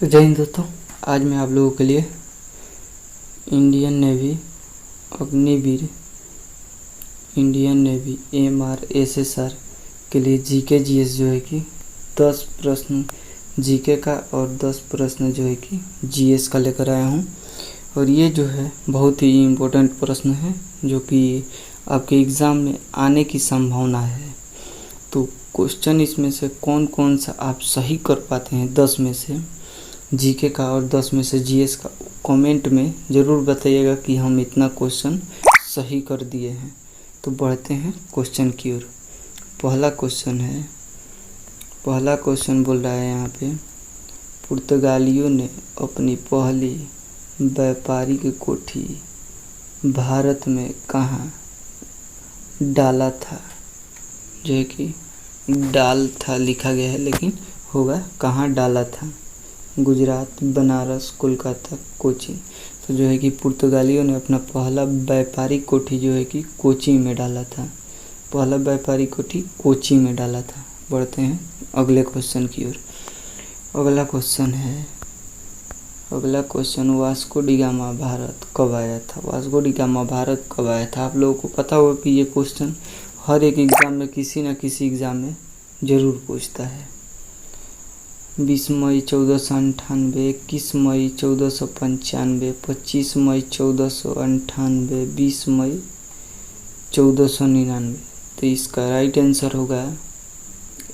तो जय हिंद दोस्तों, आज मैं आप लोगों के लिए Indian navy Agniveer Indian navy MRSSR के लिए जीके जीएस जो है कि 10 प्रश्न जीके का और 10 प्रश्न जो है कि जीएस का लेकर आया हूँ। और ये जो है बहुत ही इम्पोर्टेंट प्रश्न है जो कि आपके एग्ज़ाम में आने की संभावना है। तो क्वेश्चन इसमें से कौन कौन सा आप सही कर पाते हैं 10 में से जीके का और 10 में से जीएस का, कमेंट में ज़रूर बताइएगा कि हम इतना क्वेश्चन सही कर दिए हैं। तो बढ़ते हैं क्वेश्चन की ओर। पहला क्वेश्चन बोल रहा है यहाँ पे, पुर्तगालियों ने अपनी पहली व्यापारिक कोठी भारत में कहाँ डाला था? जो है कि डाल था लिखा गया है लेकिन होगा कहाँ डाला था। गुजरात, बनारस, कोलकाता, कोची। तो जो है कि पुर्तगालियों ने अपना पहला व्यापारिक कोठी जो है कि कोची में डाला था। पहला व्यापारिक कोठी कोची में डाला था। बढ़ते हैं अगले क्वेश्चन की ओर। अगला question Vasco D gamma Bharat कब आया था? वास्को डी गामा भारत कब आया था? आप लोगों को पता होगा कि ये क्वेश्चन हर एक एग्ज़ाम में किसी न किसी एग्ज़ाम में ज़रूर पूछता है। 20 मई 1498, 21 मई 1495, 25 मई 1498, 20 मई 1499। तो इसका राइट आंसर होगा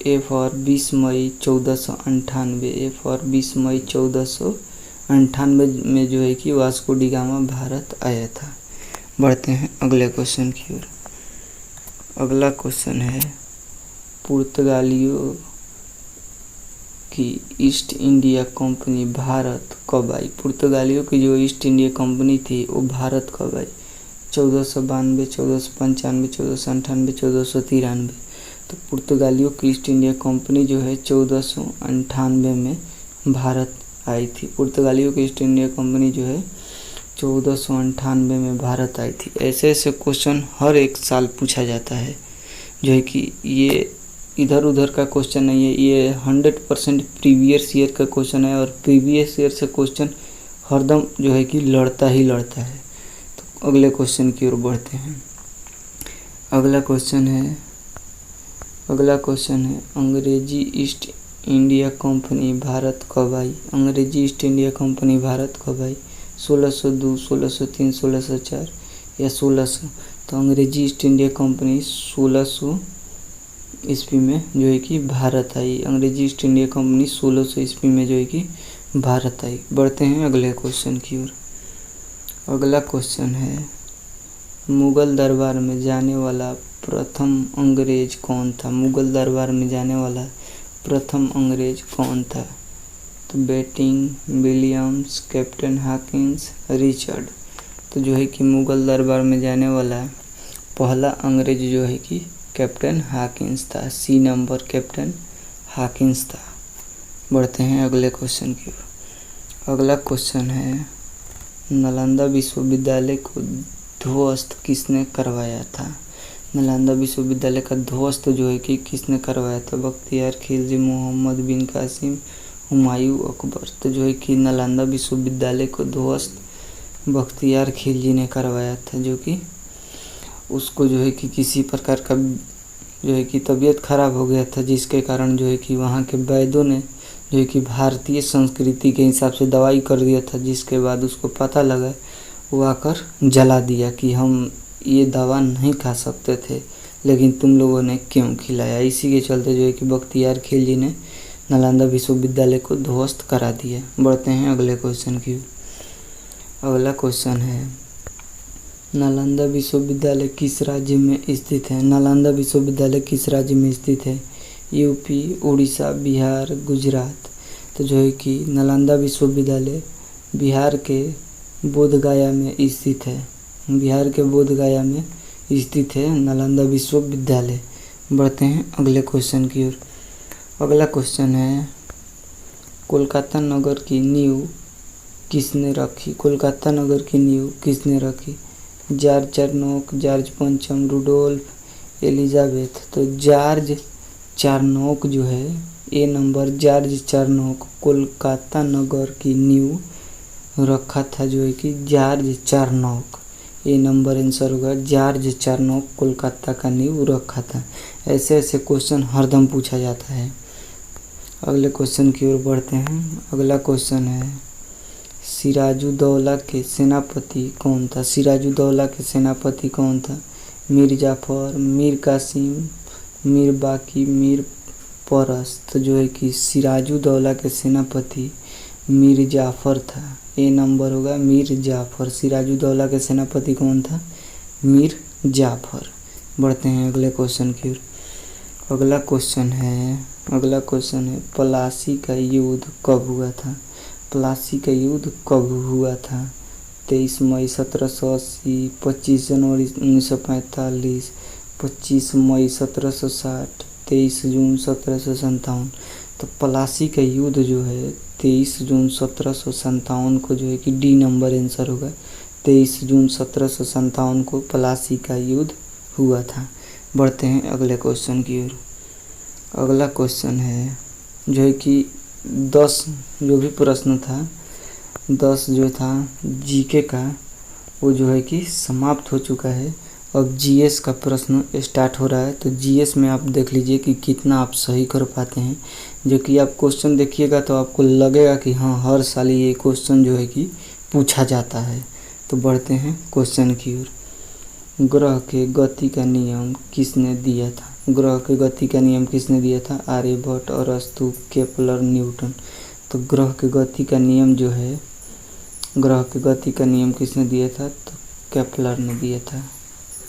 A for 20 May 1498। A for 20 मई 1498 में जो है कि वास्को डी गामा भारत आया था। बढ़ते हैं अगले क्वेश्चन की ओर। अगला क्वेश्चन है, पुर्तगालियों की ईस्ट इंडिया कंपनी भारत कब आई? पुर्तगालियों की जो ईस्ट इंडिया कंपनी थी वो भारत कब आई? 1492, 1495, 1498, 1493। तो पुर्तगालियों की ईस्ट इंडिया कंपनी जो है 1498 में भारत आई थी। पुर्तगालियों की ईस्ट इंडिया कंपनी जो है 1498 में भारत आई थी। ऐसे ऐसे क्वेश्चन हर एक साल पूछा जाता है जो है कि ये इधर उधर का क्वेश्चन नहीं है, ये 100% प्रीवियस ईयर का क्वेश्चन है। और प्रीवियस ईयर से क्वेश्चन हरदम जो है कि लड़ता ही लड़ता है। तो अगले क्वेश्चन की ओर बढ़ते हैं। अगला क्वेश्चन है अंग्रेजी ईस्ट इंडिया कंपनी भारत कब आई? अंग्रेजी ईस्ट इंडिया कंपनी भारत कब आई? 1602, 1603, 1604 या 1600? तो अंग्रेजी ईस्ट इंडिया कंपनी 1600 ईस्वी में जो है कि भारत आई। अंग्रेजी ईस्ट इंडिया कंपनी 1600 ईस्वी में जो है कि भारत आई। बढ़ते हैं अगले क्वेश्चन की ओर। अगला क्वेश्चन है, मुगल दरबार में जाने वाला प्रथम अंग्रेज कौन था? मुगल दरबार में जाने वाला प्रथम अंग्रेज कौन था? तो बेटिंग, विलियम्स, कैप्टन हाकिंस, रिचर्ड। तो जो है कि मुगल दरबार में जाने वाला पहला अंग्रेज जो है कि कैप्टन हाकिंस था। सी नंबर कैप्टन हाकिंस था। बढ़ते हैं अगले क्वेश्चन की ओर। अगला क्वेश्चन है, नालंदा विश्वविद्यालय को ध्वस्त किसने करवाया था? नालंदा विश्वविद्यालय का ध्वस्त जो है कि किसने करवाया था? बख्तियार खिलजी, मोहम्मद बिन कासिम, हुमायूं, अकबर। तो जो है कि नालंदा विश्वविद्यालय को ध्वस्त बख्तियार खिलजी ने करवाया था, जो कि उसको जो है कि किसी प्रकार का जो है कि तबीयत खराब हो गया था, जिसके कारण जो है कि वहाँ के वैद्यों ने जो है कि भारतीय संस्कृति के हिसाब से दवाई कर दिया था। जिसके बाद उसको पता लगा, वो आकर जला दिया कि हम ये दवा नहीं खा सकते थे, लेकिन तुम लोगों ने क्यों खिलाया। इसी के चलते जो है कि बख्तियार खिलजी ने नालंदा विश्वविद्यालय को ध्वस्त करा दिया। बढ़ते हैं अगले क्वेश्चन की। अगला क्वेश्चन है, नालंदा विश्वविद्यालय किस राज्य में स्थित है? नालंदा विश्वविद्यालय किस राज्य में स्थित है? यूपी, उड़ीसा, बिहार, गुजरात। तो जो है कि नालंदा विश्वविद्यालय बिहार के बोधगया में स्थित है। बिहार के बोधगया में स्थित है नालंदा विश्वविद्यालय। बढ़ते हैं अगले क्वेश्चन की ओर। अगला क्वेश्चन है, कोलकाता नगर की नींव किसने रखी? कोलकाता नगर की नींव किसने रखी? जॉर्ज चारनोक, जॉर्ज पंचम, रुडोल्फ, एलिजाबेथ। तो जॉर्ज चारनोक जो है ए नंबर जॉर्ज चार्नोक कोलकाता नगर की नींव रखा था, जो है कि जॉर्ज चार्नोक। ए नंबर आंसर होगा जॉर्ज चार्नोक कोलकाता का नींव रखा था। ऐसे ऐसे क्वेश्चन हरदम पूछा जाता है। अगले क्वेश्चन की ओर बढ़ते हैं। अगला क्वेश्चन है सिराजुद्दौला के सेनापति कौन था? सिराजुद्दौला के सेनापति कौन था? मीर जाफर, मीर कासिम, मीर बाकी, मीर परस। तो जो है कि सिराजुद्दौला के सेनापति मीर जाफर था। ए नंबर होगा मीर जाफर। सिराजुद्दौला के सेनापति कौन था? मीर जाफर। बढ़ते हैं अगले क्वेश्चन की ओर। अगला क्वेश्चन है प्लासी का युद्ध कब हुआ था? प्लासी का युद्ध कब हुआ था? 23 मई 1780, 25 जनवरी 1945, 25 मई 1760, 23 जून 1757। तो प्लासी का युद्ध जो है 23 जून 1757 को जो है कि डी नंबर आंसर होगा। 23 जून 1757 को प्लासी का युद्ध हुआ था। बढ़ते हैं अगले क्वेश्चन की ओर। अगला क्वेश्चन है जो है कि 10 जो भी प्रश्न था 10 जो था जीके का वो जो है कि समाप्त हो चुका है। अब जीएस का प्रश्न स्टार्ट हो रहा है। तो जीएस में आप देख लीजिए कि कितना आप सही कर पाते हैं। जो कि आप क्वेश्चन देखिएगा तो आपको लगेगा कि हाँ हर साल ये क्वेश्चन जो है कि पूछा जाता है। तो बढ़ते हैं क्वेश्चन की ओर। ग्रह के गति का नियम किसने दिया था? ग्रह के गति का नियम किसने दिया था? आर्यभट्ट, अरस्तु, केपलर, न्यूटन। तो ग्रह के गति का नियम जो है ग्रह के गति का नियम किसने दिया था? तो केपलर ने दिया था।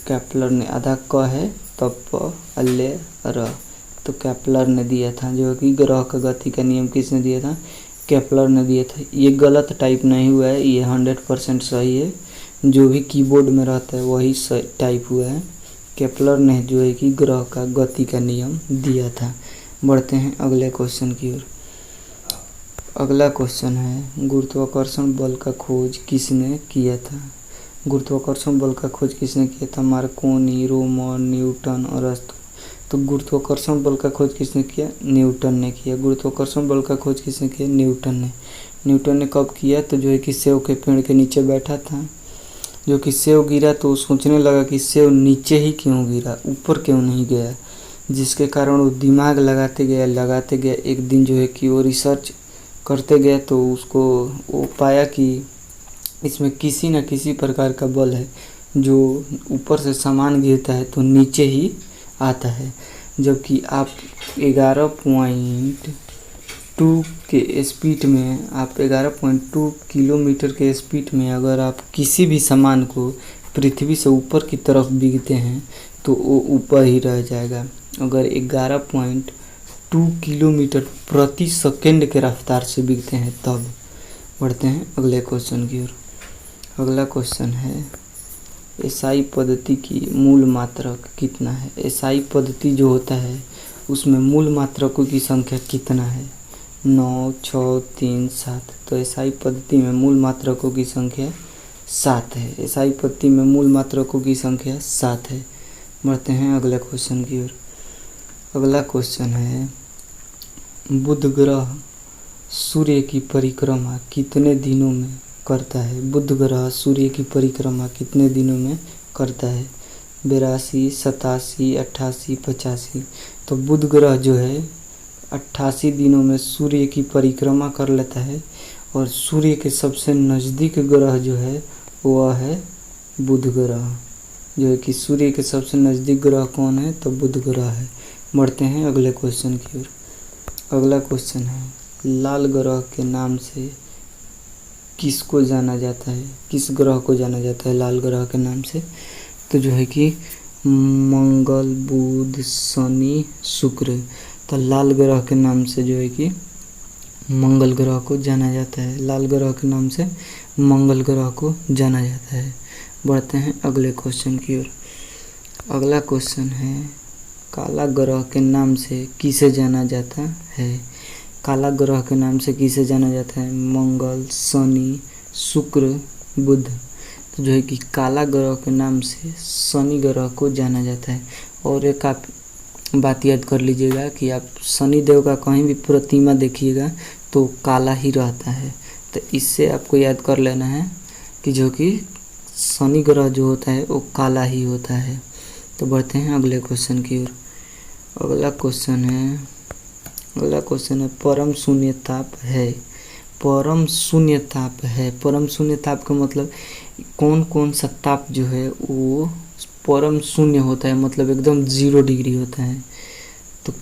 केपलर ने आधा क है तब प अल्ले र। तो केपलर ने दिया था। जो कि ग्रह का गति का नियम किसने दिया था? केपलर ने दिया था। ये गलत टाइप नहीं हुआ है, ये 100% सही है। जो भी कीबोर्ड में रहता है वही टाइप हुआ है। केपलर ने जो है कि ग्रह का गति का नियम दिया था। बढ़ते हैं अगले क्वेश्चन की ओर। अगला क्वेश्चन है गुरुत्वाकर्षण बल का खोज किसने किया था? गुरुत्वाकर्षण बल का खोज किसने किया था? मार्कोनी, रोमन, न्यूटन और अरस्तु। तो गुरुत्वाकर्षण बल का खोज किसने किया? न्यूटन ने किया। गुरुत्वाकर्षण बल का खोज किसने किया? न्यूटन ने। न्यूटन ने कब किया? तो जो है कि सेव के पेड़ के नीचे बैठा था। जो कि सेव गिरा तो सोचने लगा कि सेव नीचे ही क्यों गिरा, ऊपर क्यों नहीं गया। जिसके कारण वो दिमाग लगाते गया। एक दिन जो है कि वो रिसर्च करते गया तो उसको वो पाया कि इसमें किसी न किसी प्रकार का बल है जो ऊपर से सामान गिरता है तो नीचे ही आता है। जबकि आप 11.2 के स्पीड में 11.2 किलोमीटर के स्पीड में अगर आप किसी भी सामान को पृथ्वी से ऊपर की तरफ बिगते हैं तो वो ऊपर ही रह जाएगा। अगर 11.2 किलोमीटर प्रति सेकंड के रफ्तार से बिगते हैं तब। बढ़ते हैं अगले क्वेश्चन की ओर। अगला क्वेश्चन है एसआई पद्धति की मूल मात्रक कितना है? एसआई पद्धति जो होता है उसमें मूल मात्रकों की संख्या कितना है? 9, 6, 3, 7। तो एसआई पद्धति में मूल मात्रकों की संख्या 7 है। एसआई पद्धति में मूल मात्रकों की संख्या 7 है। बढ़ते हैं अगले क्वेश्चन की ओर। अगला क्वेश्चन है बुध ग्रह सूर्य की परिक्रमा कितने दिनों में करता है? बुध ग्रह सूर्य की परिक्रमा कितने दिनों में करता है? 82, 87, 88, 85। तो बुध ग्रह जो है 88 दिनों में सूर्य की परिक्रमा कर लेता है। और सूर्य के सबसे नज़दीक ग्रह जो है वह है बुध ग्रह। जो है कि सूर्य के सबसे नज़दीक ग्रह कौन है? तो बुध ग्रह है। बढ़ते हैं अगले क्वेश्चन की ओर। अगला क्वेश्चन है लाल ग्रह के नाम से किसको जाना जाता है? किस ग्रह को जाना जाता है लाल ग्रह के नाम से? तो जो है कि मंगल, बुध, शनि, शुक्र। तो लाल ग्रह के नाम से जो है कि मंगल ग्रह को जाना जाता है। लाल ग्रह के नाम से मंगल ग्रह को जाना जाता है। बढ़ते हैं अगले क्वेश्चन की ओर। अगला क्वेश्चन है काला ग्रह के नाम से किसे जाना जाता है? काला ग्रह के नाम से किसे जाना जाता है? मंगल, शनि, शुक्र, बुध। तो जो है कि काला ग्रह के नाम से शनि ग्रह को जाना जाता है। और एक आप बात याद कर लीजिएगा कि आप शनिदेव का कहीं भी प्रतिमा देखिएगा तो काला ही रहता है। तो इससे आपको याद कर लेना है कि जो कि शनि ग्रह जो होता है वो काला ही होता है। तो बढ़ते हैं अगले क्वेश्चन की ओर। अगला क्वेश्चन है परम शून्य ताप है। परम शून्य ताप है, परम शून्य ताप का मतलब कौन कौन सा ताप जो है वो परम शून्य होता है, मतलब एकदम 0 डिग्री होता है। तो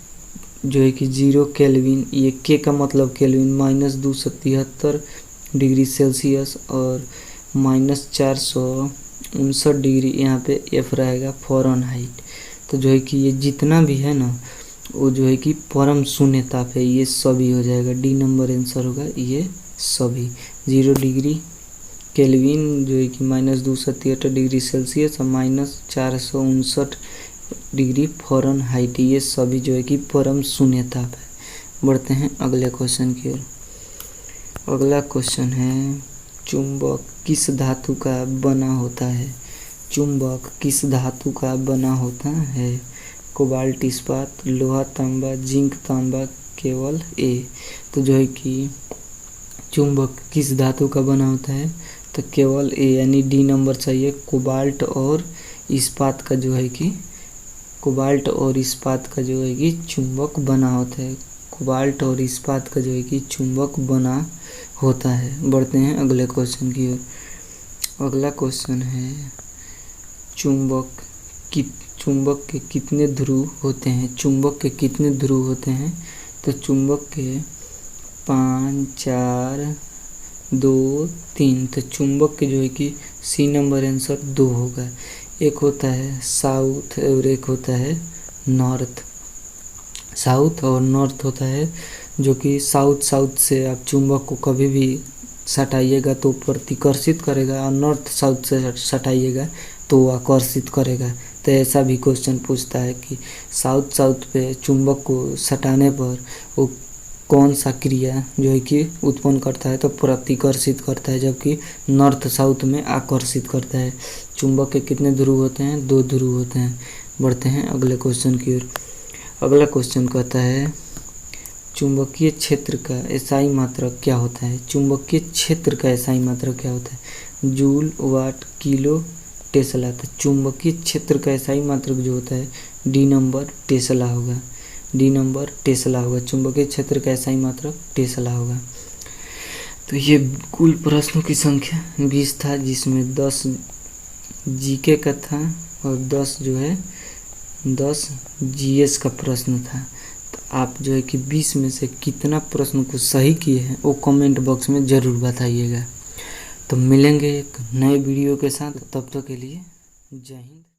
जो है कि 0 केल्विन, ये के का मतलब केल्विन, -273 डिग्री सेल्सियस और -459 डिग्री यहाँ पे एफ रहेगा फ़ारेनहाइट। तो जो है कि ये जितना भी है ना वो जो है कि परम शून्य ताप है, ये सभी हो जाएगा। डी नंबर आंसर होगा ये सभी। 0 डिग्री केल्विन जो है कि -273 डिग्री सेल्सियस और -459 डिग्री फ़ारेनहाइट, ये सभी जो है कि परम शून्य ताप है। बढ़ते हैं अगले क्वेश्चन की ओर। अगला क्वेश्चन है चुंबक किस धातु का बना होता है। चुंबक किस धातु का बना होता है। कोबाल्ट इस्पात, लोहा तांबा, जिंक तांबा, केवल ए। तो जो है कि चुंबक किस धातु का बना होता है, तो केवल ए यानी डी नंबर चाहिए। कोबाल्ट और इस्पात का जो है कि कोबाल्ट और इस्पात का जो है कि चुंबक बना होता है। कोबाल्ट और इस्पात का जो है कि चुंबक बना होता है। बढ़ते हैं अगले क्वेश्चन की ओर। अगला क्वेश्चन है चुंबक के कितने ध्रुव होते हैं। चुंबक के कितने ध्रुव होते हैं, तो चुंबक के 5, 4, 2, 3। तो चुंबक के जो है कि सी नंबर आंसर 2 होगा। एक होता है साउथ और एक होता है नॉर्थ। साउथ और नॉर्थ होता है, जो कि साउथ से आप चुंबक को कभी भी सटाइएगा तो प्रतिकर्षित करेगा और नॉर्थ साउथ से सटाइएगा तो आकर्षित करेगा। तो ऐसा भी क्वेश्चन पूछता है कि साउथ पे चुंबक को सटाने पर वो कौन सा क्रिया जो है कि उत्पन्न करता है, तो प्रतिकर्षित करता है, जबकि नॉर्थ साउथ में आकर्षित करता है। चुंबक के कितने ध्रुव होते हैं, 2 ध्रुव होते हैं। बढ़ते हैं अगले क्वेश्चन की ओर। अगला क्वेश्चन कहता है चुंबकीय क्षेत्र का एसआई मात्रक क्या होता है। चुंबकीय क्षेत्र का एसआई मात्रक क्या होता है, जूल, वाट, किलो, टेस्ला। तो चुंबकीय क्षेत्र का एसआई मात्रक जो होता है डी नंबर टेस्ला होगा। डी नंबर टेस्ला होगा। चुंबकीय क्षेत्र का एसआई मात्रक टेस्ला होगा। तो ये कुल प्रश्नों की संख्या 20 था, जिसमें 10 जीके का था और 10 जो है 10 जीएस का प्रश्न था। तो आप जो है कि 20 में से कितना प्रश्न को सही किए हैं वो कमेंट बॉक्स में ज़रूर बताइएगा। तो मिलेंगे एक नए वीडियो के साथ, तब तक के लिए जय हिंद।